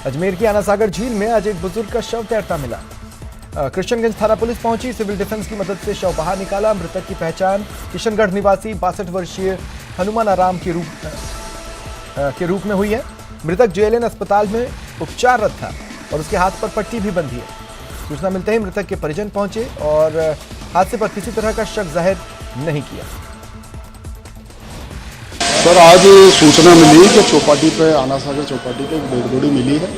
अजमेर की आनासागर झील में आज एक बुजुर्ग का शव तैरता मिला। कृष्णगंज थाना पुलिस पहुंची, सिविल डिफेंस की मदद से शव बाहर निकाला। मृतक की पहचान किशनगढ़ निवासी 62 वर्षीय हनुमान आराम के रूप में हुई है। मृतक जेएलएन अस्पताल में उपचाररत था और उसके हाथ पर पट्टी भी बंधी है। सूचना मिलते ही मृतक के परिजन पहुंचे और हादसे पर किसी तरह का शक जाहिर नहीं किया। सर, आज सूचना मिली कि चौपाटी पे आनासागर चौपाटी पे एक डेड बॉडी मिली है,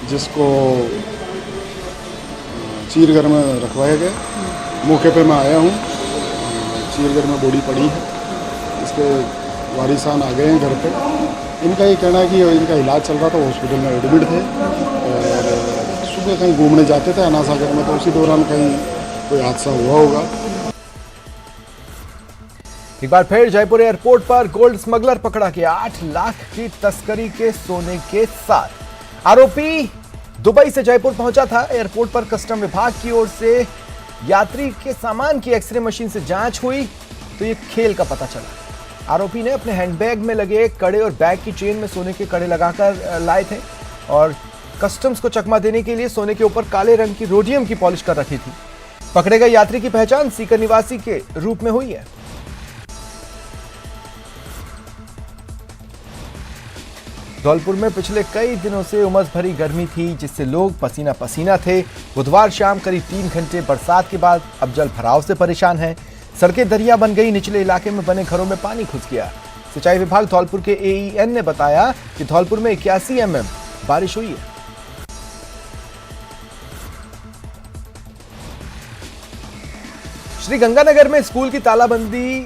जिसको चीरघर में रखवाया गया। मौके पे मैं आया हूँ, चीरघर में बॉडी पड़ी है। इसके वारिसान आ गए हैं घर पे। इनका ये कहना है कि इनका इलाज चल रहा था, हॉस्पिटल में एडमिट थे और सुबह कहीं घूमने जाते थे आनासागर में, तो उसी दौरान कहीं कोई हादसा हुआ होगा। एक बार फिर जयपुर एयरपोर्ट पर गोल्ड स्मगलर पकड़ा गया। 8 लाख की तस्करी के सोने के साथ आरोपी दुबई से जयपुर पहुंचा था। एयरपोर्ट पर कस्टम विभाग की ओर से यात्री के सामान की एक्सरे मशीन से जांच हुई तो ये खेल का पता चला। आरोपी ने अपने हैंडबैग में लगे कड़े और बैग की चेन में सोने के कड़े लगाकर लाए थे और कस्टम्स को चकमा देने के लिए सोने के ऊपर काले रंग की रोडियम की पॉलिश कर रखी थी। पकड़े गए यात्री की पहचान सीकर निवासी के रूप में हुई है। धौलपुर में पिछले कई दिनों से उमस भरी गर्मी थी, जिससे लोग पसीना पसीना थे। बुधवार शाम करीब 3 घंटे बरसात के बाद अब जल भराव से परेशान हैं। सड़कें दरिया बन गई, निचले इलाके में बने घरों में पानी घुस गया। सिंचाई विभाग धौलपुर के एईएन ने बताया कि धौलपुर में 81 mm बारिश हुई है। श्रीगंगानगर में स्कूल की तालाबंदी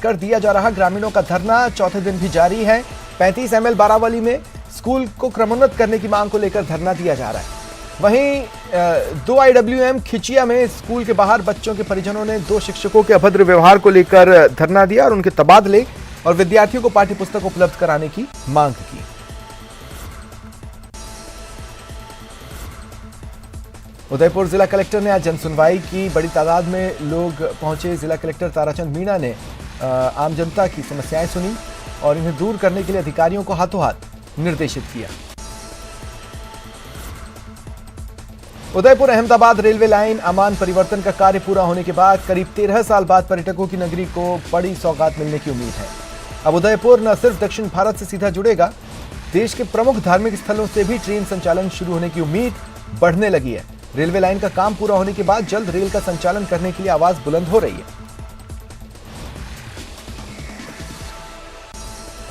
कर दिया जा रहा ग्रामीणों का धरना चौथे दिन भी जारी है। 35 ML बारावली में स्कूल को क्रमोन्नत करने की मांग को लेकर धरना दिया जा रहा है। वहीं 2 IWM खिचिया में स्कूल के बाहर बच्चों के परिजनों ने 2 शिक्षकों के अभद्र व्यवहार को लेकर धरना दिया और उनके तबादले और विद्यार्थियों को पाठ्य पुस्तक उपलब्ध कराने की मांग की। उदयपुर जिला कलेक्टर ने आज जनसुनवाई की। बड़ी तादाद में लोग पहुंचे। जिला कलेक्टर ताराचंद मीणा ने आम जनता की समस्याएं सुनी और इन्हें दूर करने के लिए अधिकारियों को हाथों हाथ निर्देशित किया। उदयपुर अहमदाबाद रेलवे लाइन अमान परिवर्तन का कार्य पूरा होने के बाद करीब 13 साल बाद पर्यटकों की नगरी को बड़ी सौगात मिलने की उम्मीद है। अब उदयपुर न सिर्फ दक्षिण भारत से सीधा जुड़ेगा, देश के प्रमुख धार्मिक स्थलों से भी ट्रेन संचालन शुरू होने की उम्मीद बढ़ने लगी है। रेलवे लाइन का काम पूरा होने के बाद जल्द रेल का संचालन करने के लिए आवाज बुलंद हो रही है।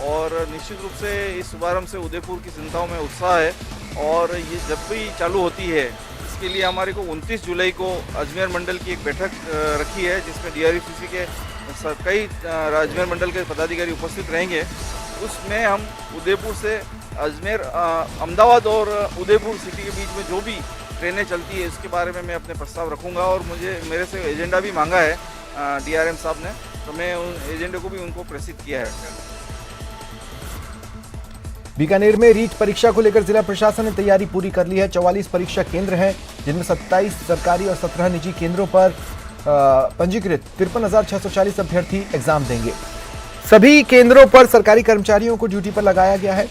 और निश्चित रूप से इस शुभारंभ से उदयपुर की जनताओं में उत्साह है और ये जब भी चालू होती है इसके लिए हमारे को 29 जुलाई को अजमेर मंडल की एक बैठक रखी है, जिसमें DRCC के कई अजमेर मंडल के पदाधिकारी उपस्थित रहेंगे। उसमें हम उदयपुर से अजमेर, अहमदाबाद और उदयपुर सिटी के बीच में जो भी ट्रेनें चलती है इसके बारे में मैं अपने प्रस्ताव रखूँगा और मेरे से एजेंडा भी मांगा है DRM साहब ने, तो मैं उन एजेंडे को भी उनको प्रेषित किया है। बीकानेर में रीट परीक्षा को लेकर जिला प्रशासन ने तैयारी पूरी कर ली है। 44 परीक्षा केंद्र हैं, जिनमें 27 सरकारी और 17 निजी केंद्रों पर पंजीकृत 53,640 अभ्यर्थी एग्जाम देंगे। सभी केंद्रों पर सरकारी कर्मचारियों को ड्यूटी पर लगाया गया है।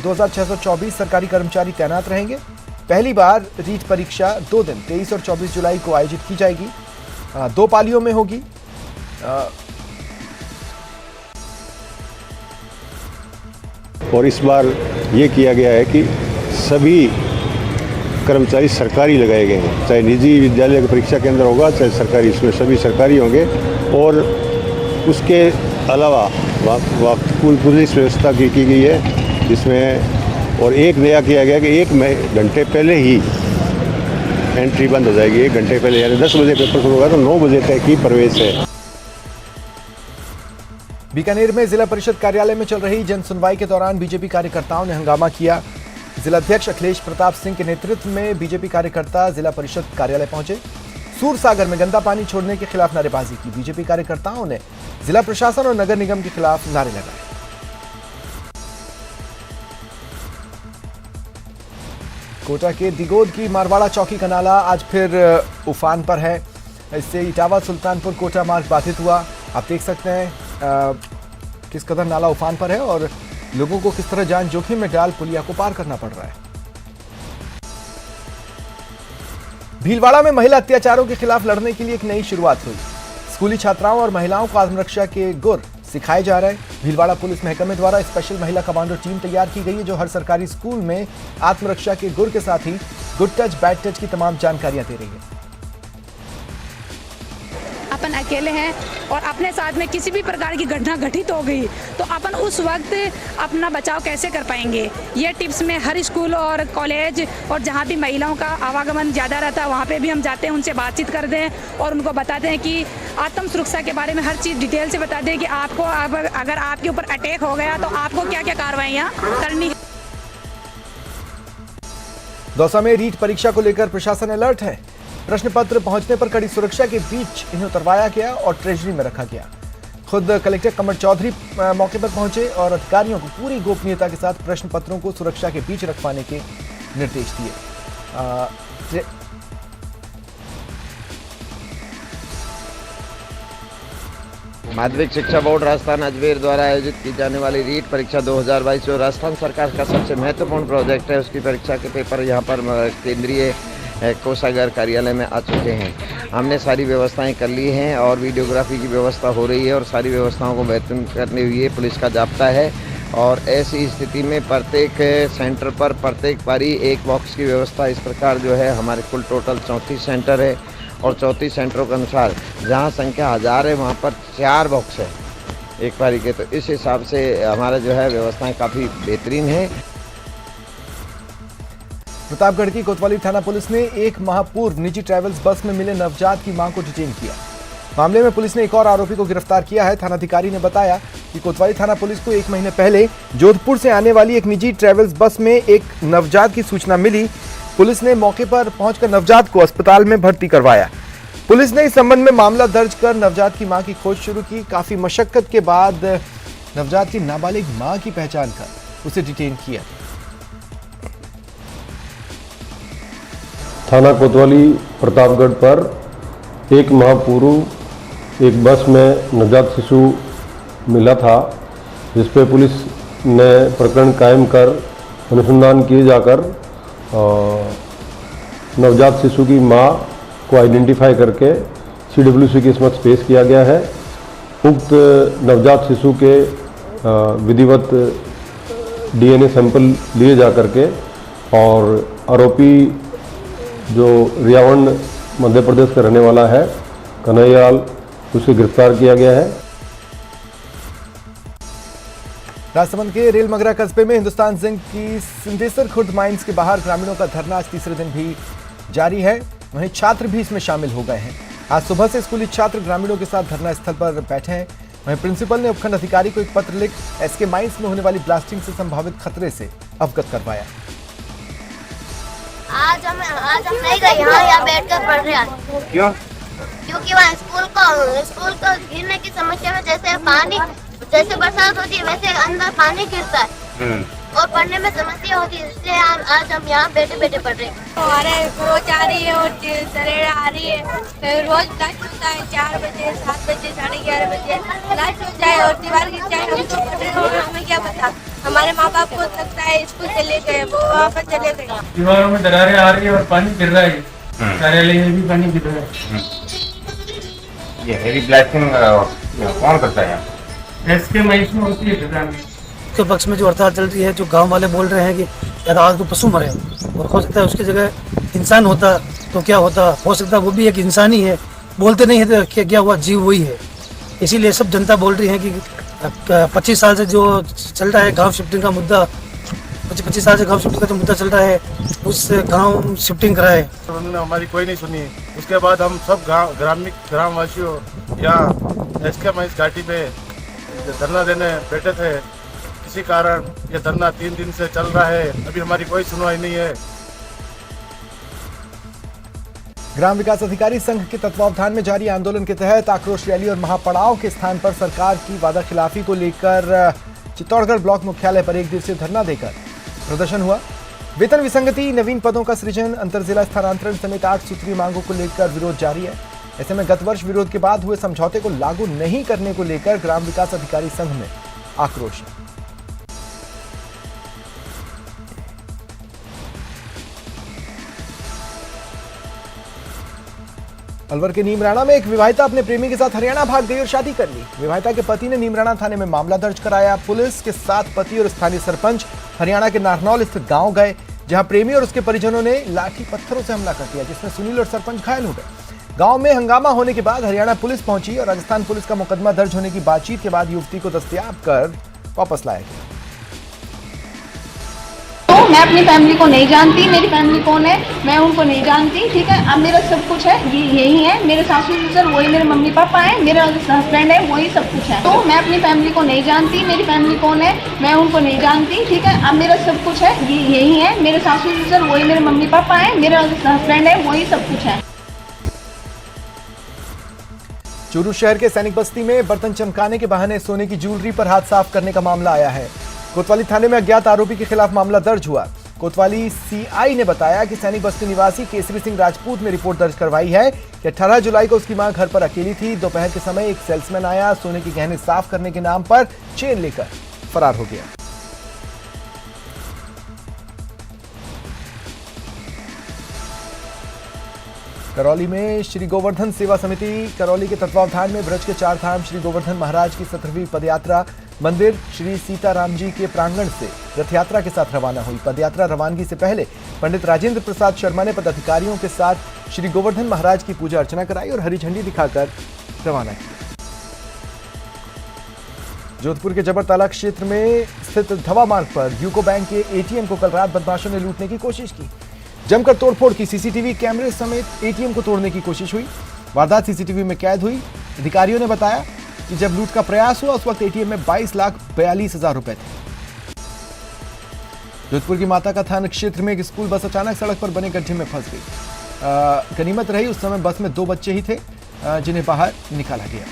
2,624 सरकारी कर्मचारी तैनात रहेंगे। पहली बार रीट परीक्षा 2 दिन 23 और 24 जुलाई को आयोजित की जाएगी। 2 पालियों में होगी। और इस बार ये किया गया है कि सभी कर्मचारी सरकारी लगाए गए हैं, चाहे निजी विद्यालय का परीक्षा केंद्र होगा चाहे सरकारी, इसमें सभी सरकारी होंगे। और उसके अलावा पुलिस व्यवस्था की गई है, जिसमें और एक नया किया गया कि 1 घंटे पहले ही एंट्री बंद हो जाएगी। 1 घंटे पहले, यानी 10 बजे पेपर शुरू होगा तो 9 बजे तक ही प्रवेश है। बीकानेर में जिला परिषद कार्यालय में चल रही जनसुनवाई के दौरान बीजेपी कार्यकर्ताओं ने हंगामा किया। जिलाध्यक्ष अखिलेश प्रताप सिंह के नेतृत्व में बीजेपी कार्यकर्ता जिला परिषद कार्यालय पहुंचे। सूरसागर में गंदा पानी छोड़ने के खिलाफ नारेबाजी की। बीजेपी कार्यकर्ताओं ने जिला प्रशासन और नगर निगम के खिलाफ नारे लगाए। कोटा के दिगोद की मारवाड़ा चौकी का नाला आज फिर उफान पर है। इससे इटावा सुल्तानपुर कोटा मार्ग बाधित हुआ। आप देख सकते हैं किस कदर नाला उफान पर है और लोगों को किस तरह जान जोखिम में डाल पुलिया को पार करना पड़ रहा है। भीलवाड़ा में महिला अत्याचारों के खिलाफ लड़ने के लिए एक नई शुरुआत हुई। स्कूली छात्राओं और महिलाओं को आत्मरक्षा के गुर सिखाए जा रहे हैं। भीलवाड़ा पुलिस महकमे द्वारा स्पेशल महिला कमांडो टीम तैयार की गई है, जो हर सरकारी स्कूल में आत्मरक्षा के गुर के साथ ही गुड टच बैड टच की तमाम जानकारियां दे रही है। अपन अकेले हैं और अपने साथ में किसी भी प्रकार की घटना घटित हो गई तो अपन उस वक्त अपना बचाव कैसे कर पाएंगे, ये टिप्स में हर स्कूल और कॉलेज और जहाँ भी महिलाओं का आवागमन ज़्यादा रहता है वहाँ पे भी हम जाते हैं, उनसे बातचीत करते हैं और उनको बताते हैं कि आत्म सुरक्षा के बारे में हर चीज़ डिटेल से बताते हैं कि आपको अगर आपके ऊपर अटैक हो गया तो आपको क्या क्या कार्रवाइयाँ करनी है। दौसा में रीट परीक्षा को लेकर प्रशासन अलर्ट है। प्रश्न पत्र पहुंचने पर कड़ी सुरक्षा के बीच इन्हें उतरवाया गया और ट्रेजरी में रखा गया। खुद कलेक्टर कमर चौधरी मौके पर पहुंचे और अधिकारियों को पूरी गोपनीयता के साथ प्रश्न पत्रों को सुरक्षा के बीच रखवाने के निर्देश दिए। माध्यमिक शिक्षा बोर्ड राजस्थान अजमेर द्वारा आयोजित की जाने वाली रीट परीक्षा 2022 जो राजस्थान सरकार का सबसे महत्वपूर्ण प्रोजेक्ट है, उसकी परीक्षा के पेपर यहाँ पर केंद्रीय कोषागार कार्यालय में आ चुके हैं। हमने सारी व्यवस्थाएं कर ली हैं और वीडियोग्राफी की व्यवस्था हो रही है और सारी व्यवस्थाओं को बेहतर करने हुए पुलिस का जाब्ता है। और ऐसी स्थिति में प्रत्येक सेंटर पर प्रत्येक पारी एक बॉक्स की व्यवस्था इस प्रकार जो है, हमारे कुल टोटल 34 सेंटर है और 34 सेंटरों के अनुसार जहां संख्या 1000 है वहां पर 4 बॉक्स है एक पारी के। तो इस हिसाब से हमारा जो है व्यवस्थाएं काफ़ी बेहतरीन है। प्रतापगढ़ की कोतवाली थाना पुलिस ने एक माह पूर्व निजी ट्रैवल्स बस में मिले नवजात की मां को डिटेन किया। मामले में पुलिस ने एक और आरोपी को गिरफ्तार किया है। थानाधिकारी ने बताया कि कोतवाली थाना पुलिस को 1 महीने पहले जोधपुर से आने वाली एक निजी ट्रैवल्स बस में एक नवजात की सूचना मिली। पुलिस ने मौके पर पहुंचकर नवजात को अस्पताल में भर्ती करवाया। पुलिस ने इस संबंध में मामला दर्ज कर नवजात की मां की खोज शुरू की। काफी मशक्कत के बाद नवजात की नाबालिग मां की पहचान कर उसे डिटेन किया। थाना कोतवाली प्रतापगढ़ पर 1 माह पूर्व एक बस में नवजात शिशु मिला था, जिस पे पुलिस ने प्रकरण कायम कर अनुसंधान किए जाकर नवजात शिशु की मां को आइडेंटिफाई करके CWC के समक्ष पेश किया गया है। उक्त नवजात शिशु के विधिवत DNA सैंपल लिए जा करके और आरोपी जो रियावंड मध्य प्रदेश का रहने वाला है कन्हैयालाल, उसे गिरफ्तार किया गया है। राजसमंद के रेलमगरा कस्बे में हिंदुस्तान जिंक की सिंदेसर खुर्द माइंस के बाहर ग्रामीणों का धरना आज तीसरे दिन भी जारी है। वहीं छात्र भी इसमें शामिल हो गए हैं। आज सुबह से स्कूली छात्र ग्रामीणों के साथ धरना स्थल पर बैठे हैं। वहीं प्रिंसिपल ने उपखंड अधिकारी को एक पत्र लिख SK माइंस में होने वाली ब्लास्टिंग से संभावित खतरे से अवगत करवाया। आज हम नहीं गए, यहाँ बैठकर पढ़ रहे हैं। क्यों? क्योंकि वहाँ स्कूल को गिरने की समस्या में जैसे बरसात होती है वैसे अंदर पानी गिरता है और पढ़ने में समस्या होती है, इसलिए आज हम यहाँ बैठे पढ़ रहे हैं। हमारे रोज आ रही है और सरेरा आ रही है, रोज लास्ट होता है 4 बजे 7 बजे 11:30 बजे लास्ट होता है और दीवार गिर जाए हम तो पढ़ रहे हैं, हमें क्या पता। हमारे माँ बाप को लगता है स्कूल चले गए, वो वहाँ पर चले गए। दीवारों में दरारें आ रही है और पानी गिर रहा है, कार्यालय में भी पानी गिर रहा है। ये हेवी ब्लास्टिंग कौन करता है? SK माइंस में होती है। के पक्ष में जो हड़ताल चल रही है, जो गांव वाले बोल रहे हैं कि यार आज तो पशु मरे और हो सकता है उसकी जगह इंसान होता तो क्या होता, हो सकता है वो भी एक इंसान ही है, बोलते नहीं है तो क्या हुआ, जीव वही है। इसीलिए सब जनता बोल रही है कि 25 साल से जो चल रहा है गांव शिफ्टिंग का मुद्दा, 25 साल से गांव शिफ्टिंग का जो मुद्दा चल रहा है, उस गांव शिफ्टिंग कराए। उन्होंने हमारी कोई नहीं सुनी। उसके बाद हम सब ग्रामवासियों या SK माइंस घाटी पे धरना देने बैठे थे। किसी कारण ये धरना 3 दिन से चल रहा है, अभी हमारी कोई सुनवाई नहीं है। ग्राम विकास अधिकारी संघ के तत्वावधान में जारी आंदोलन के तहत आक्रोश रैली और महापड़ाव के स्थान पर सरकार की वादाखिलाफी को लेकर चित्तौड़गढ़ ब्लॉक मुख्यालय पर 1 दिवसीय धरना देकर प्रदर्शन हुआ। वेतन विसंगति, नवीन पदों का सृजन, अंतर जिला स्थानांतरण समेत 8 सूत्रीय मांगों को लेकर विरोध जारी है। ऐसे में गत वर्ष विरोध के बाद हुए समझौते को लागू नहीं करने को लेकर ग्राम विकास अधिकारी संघ में आक्रोश है। अलवर के नीमराणा में एक विवाहिता अपने प्रेमी के साथ हरियाणा भाग गई और शादी कर ली। विवाहिता के पति ने नीमराणा थाने में मामला दर्ज कराया। पुलिस के साथ पति और स्थानीय सरपंच हरियाणा के नारनौल स्थित गांव गए, जहां प्रेमी और उसके परिजनों ने लाठी पत्थरों से हमला कर दिया, जिसमें सुनील और सरपंच घायल हो गए। गांव में हंगामा होने के बाद हरियाणा पुलिस पहुंची और राजस्थान पुलिस का मुकदमा दर्ज होने की बातचीत के बाद युवती को दस्तयाब कर वापस लाया गया। तो मैं अपनी फैमिली को नहीं जानती, मेरी फैमिली कौन है मैं उनको नहीं जानती, ठीक है। अब मेरा सब कुछ है ये यही है, मेरे सासू ससुर वही मेरे मम्मी पापा हैं, मेरा हस्बैंड है वही सब कुछ है। तो मैं अपनी फैमिली को नहीं जानती, मेरी फैमिली कौन है मैं उनको नहीं जानती, ठीक है। अब मेरा सब कुछ है ये यही है, मेरे सासू ससुर वही मेरे मम्मी पापा हैं, मेरा हस्बैंड है वही सब कुछ है। चूरू शहर के सैनिक बस्ती में बर्तन चमकाने के बहाने सोने की ज्वेलरी पर हाथ साफ करने का मामला आया है। कोतवाली थाने में अज्ञात आरोपी के खिलाफ मामला दर्ज हुआ। कोतवाली सीआई ने बताया कि सैनिक बस्ती निवासी केसरी सिंह राजपूत ने रिपोर्ट दर्ज करवाई है कि 18 जुलाई को उसकी मां घर पर अकेली थी। दोपहर के समय एक सेल्समैन आया, सोने के गहने साफ करने के नाम पर चेन लेकर फरार हो गया। करौली में श्री गोवर्धन सेवा समिति करौली के तत्वावधान में ब्रज के 4 धाम श्री गोवर्धन महाराज की 17वीं पदयात्रा मंदिर श्री सीताराम जी के प्रांगण से रथ यात्रा के साथ रवाना हुई। पदयात्रा रवानगी से पहले पंडित राजेंद्र प्रसाद शर्मा ने पदाधिकारियों के साथ श्री गोवर्धन महाराज की पूजा अर्चना कराई और हरी झंडी दिखाकर रवाना किया। जोधपुर के जबरताला क्षेत्र में स्थित धवा मार्ग पर यूको बैंक के एटीएम को कल रात बदमाशों ने लूटने की कोशिश की। जमकर तोड़फोड़ की, सीसीटीवी कैमरे समेत एटीएम को तोड़ने की कोशिश हुई। वारदात सीसीटीवी में कैद हुई। अधिकारियों ने बताया कि जब लूट का प्रयास हुआ उस वक्त एटीएम में 22,42,000 रुपए थे। जोधपुर की माता का थाना क्षेत्र में एक स्कूल बस अचानक सड़क पर बने गड्ढे में फंस गई। गनीमत रही उस समय बस में 2 बच्चे ही थे जिन्हें बाहर निकाला गया।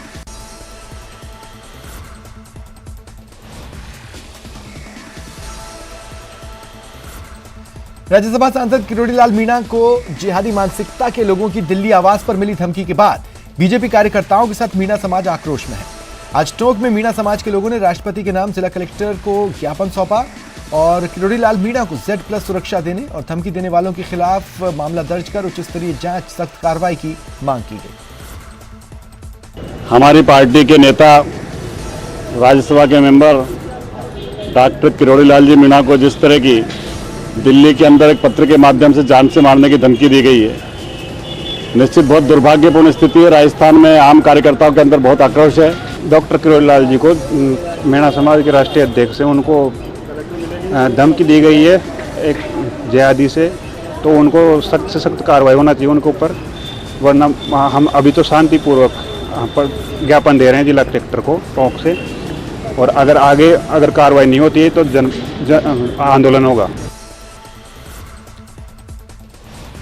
राज्यसभा सांसद किरोड़ी लाल मीणा को जिहादी मानसिकता के लोगों की दिल्ली आवास पर मिली धमकी के बाद बीजेपी कार्यकर्ताओं के साथ मीणा समाज आक्रोश में है। आज टोंक में मीणा समाज के लोगों ने राष्ट्रपति के नाम जिला कलेक्टर को ज्ञापन सौंपा और किरोड़ी लाल मीणा को Z+ सुरक्षा देने और धमकी देने वालों के खिलाफ मामला दर्ज कर उच्च स्तरीय जांच, सख्त कार्रवाई की मांग की गई। हमारी पार्टी के नेता राज्यसभा के मेंबर डॉक्टर किरोड़ी लाल जी मीणा को जिस तरह की दिल्ली के अंदर एक पत्र के माध्यम से जान से मारने की धमकी दी गई है, निश्चित बहुत दुर्भाग्यपूर्ण स्थिति है। राजस्थान में आम कार्यकर्ताओं के अंदर बहुत आक्रोश है। डॉक्टर किरोड़ी लाल जी को मीणा समाज के राष्ट्रीय अध्यक्ष से उनको धमकी दी गई है एक जिहादी से, तो उनको सख्त से सख्त कार्रवाई होना चाहिए उनके ऊपर, वरना हम अभी तो शांतिपूर्वक पर ज्ञापन दे रहे हैं जिला कलेक्टर को टोंक से, और अगर कार्रवाई नहीं होती है तो आंदोलन होगा।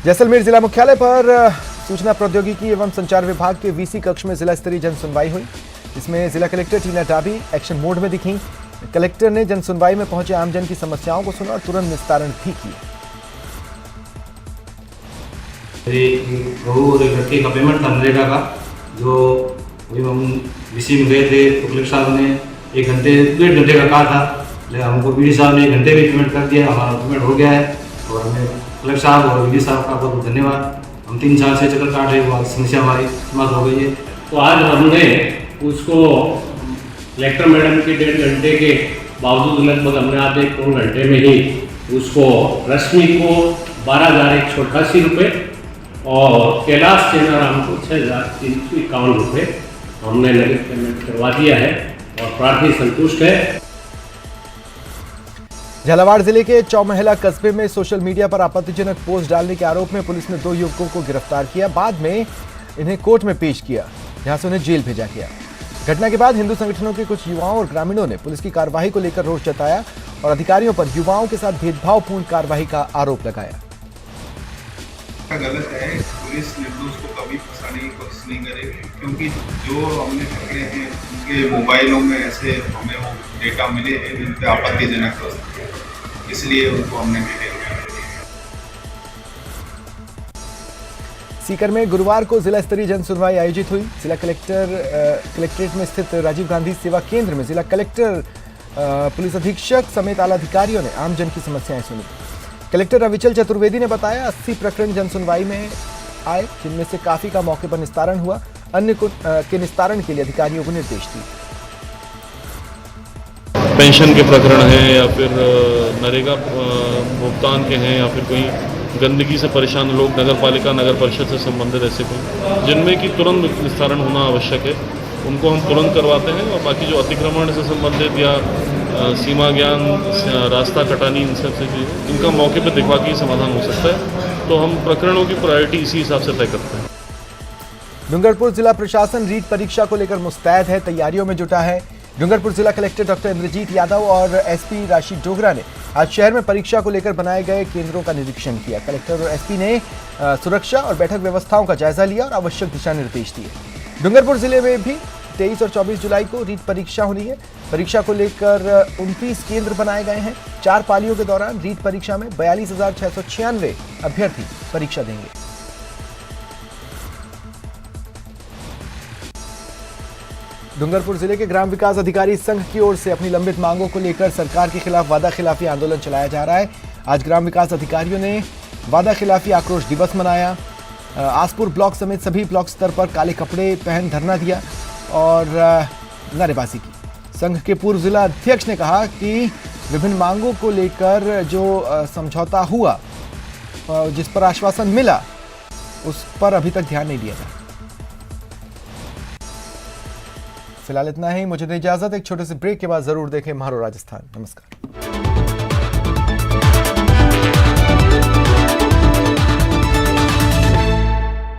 जैसलमेर जिला मुख्यालय पर सूचना प्रौद्योगिकी एवं संचार विभाग के वीसी कक्ष में जिला स्तरीय जन सुनवाई हुई। इसमें जिला कलेक्टर टीना डाबी एक्शन मोड में दिखी। कलेक्टर ने जन सुनवाई में पहुंचे आमजन की समस्याओं को सुना और तुरंत निस्तारण भी किया। और एक लड़के का पेमेंट था मनरेगा का, जो हम वीसी में गए थे तो कलेक्टर साहब ने 1 घंटे का कहा था, लेकिन हमको बीडी साहब ने 1 घंटे में पेमेंट कर दिया। हमारा पेमेंट हो गया है और हमें कलेक्टर साहब और बीडी साहब का बहुत बहुत धन्यवाद। हम 3 साल से चक्कर काट रहे हैं, समस्या हमारी समाप्त हो गई है। तो आज हमने उसको कलेक्टर मैडम के 1.5 घंटे के बावजूद लगभग हमने आधे 1 घंटे में ही उसको रश्मि को 12,188 रुपये और कैलाश सेनाराम को 6,351 रुपये हमने नगद पेमेंट करवा दिया है और प्रार्थी संतुष्ट है। झालावाड़ जिले के चौमहला कस्बे में सोशल मीडिया पर आपत्तिजनक पोस्ट डालने के आरोप में पुलिस ने 2 युवकों को गिरफ्तार किया। बाद में इन्हें कोर्ट में पेश किया, जहां से उन्हें जेल भेजा गया। घटना के बाद हिंदू संगठनों के कुछ युवाओं और ग्रामीणों ने पुलिस की कार्रवाई को लेकर रोष जताया और अधिकारियों पर युवाओं के साथ भेदभावपूर्ण कार्रवाई का आरोप लगाया। गलत है, पुलिस निर्दोष को कभी फंसाने की कोशिश नहीं करेगी, क्योंकि जो हमने पकड़े हैं उनके मोबाइलों में ऐसे हमें वो डेटा मिले हैं जिन पे आपत्तिजनक है, इसलिए उनको हमने डिटेल किया। सीकर में गुरुवार को जिला स्तरीय जन सुनवाई आयोजित हुई। जिला कलेक्ट्रेट में स्थित राजीव गांधी सेवा केंद्र में जिला कलेक्टर, पुलिस अधीक्षक समेत आला अधिकारियों ने आमजन की समस्याएं सुनी। कलेक्टर रविचल चतुर्वेदी ने बताया 80 प्रकरण जन सुनवाई में आए, जिनमें से काफी का मौके पर निस्तारण हुआ। अन्य के निस्तारण के लिए अधिकारियों को निर्देश दिए। पेंशन के प्रकरण हैं या फिर नरेगा भुगतान के हैं या फिर कोई गंदगी से परेशान लोग नगर पालिका नगर परिषद से संबंधित ऐसे कोई जिनमें कि तुरंत निस्तारण होना आवश्यक है, उनको हम तुरंत करवाते हैं। और बाकी जो अतिक्रमण से संबंधित या सीमा ज्ञान, रास्ता कटानी, इन सब से इनका मौके पर दिखवा के समाधान हो सकता है। तो हम प्रकरणों की प्रायोरिटी इसी हिसाब से तय करते हैं। डूंगरपुर जिला प्रशासन रीट परीक्षा को लेकर मुस्तैद है, तैयारियों में जुटा है। डूंगरपुर जिला कलेक्टर डॉक्टर इंद्रजीत यादव और एसपी राशिद डोगरा ने आज शहर में परीक्षा को लेकर बनाए गए केंद्रों का निरीक्षण किया। कलेक्टर और एसपी ने सुरक्षा और बैठक व्यवस्थाओं का जायजा लिया और आवश्यक दिशा निर्देश दिए। डूंगरपुर जिले में भी 23 और 24 जुलाई को रीट परीक्षा होनी है। परीक्षा को लेकर 29 केंद्र बनाए गए हैं। 4 पालियों के दौरान रीट परीक्षा में 42,696 अभ्यर्थी परीक्षा देंगे। डूंगरपुर जिले के ग्राम विकास अधिकारी संघ की ओर से अपनी लंबित मांगों को लेकर सरकार के खिलाफ वादा खिलाफी आंदोलन चलाया जा रहा है। आज ग्राम विकास अधिकारियों ने वादा खिलाफी आक्रोश दिवस मनाया। आसपुर ब्लॉक समेत सभी ब्लॉक स्तर पर काले कपड़े पहन धरना दिया और नारेबाजी की। संघ के पूर्व जिला अध्यक्ष ने कहा कि विभिन्न मांगों को लेकर जो समझौता हुआ, जिस पर आश्वासन मिला, उस पर अभी तक ध्यान नहीं दिया जा रहा। फिलहाल इतना ही, मुझे दे इजाजत। एक छोटे से ब्रेक के बाद जरूर देखें महारो राजस्थान। नमस्कार।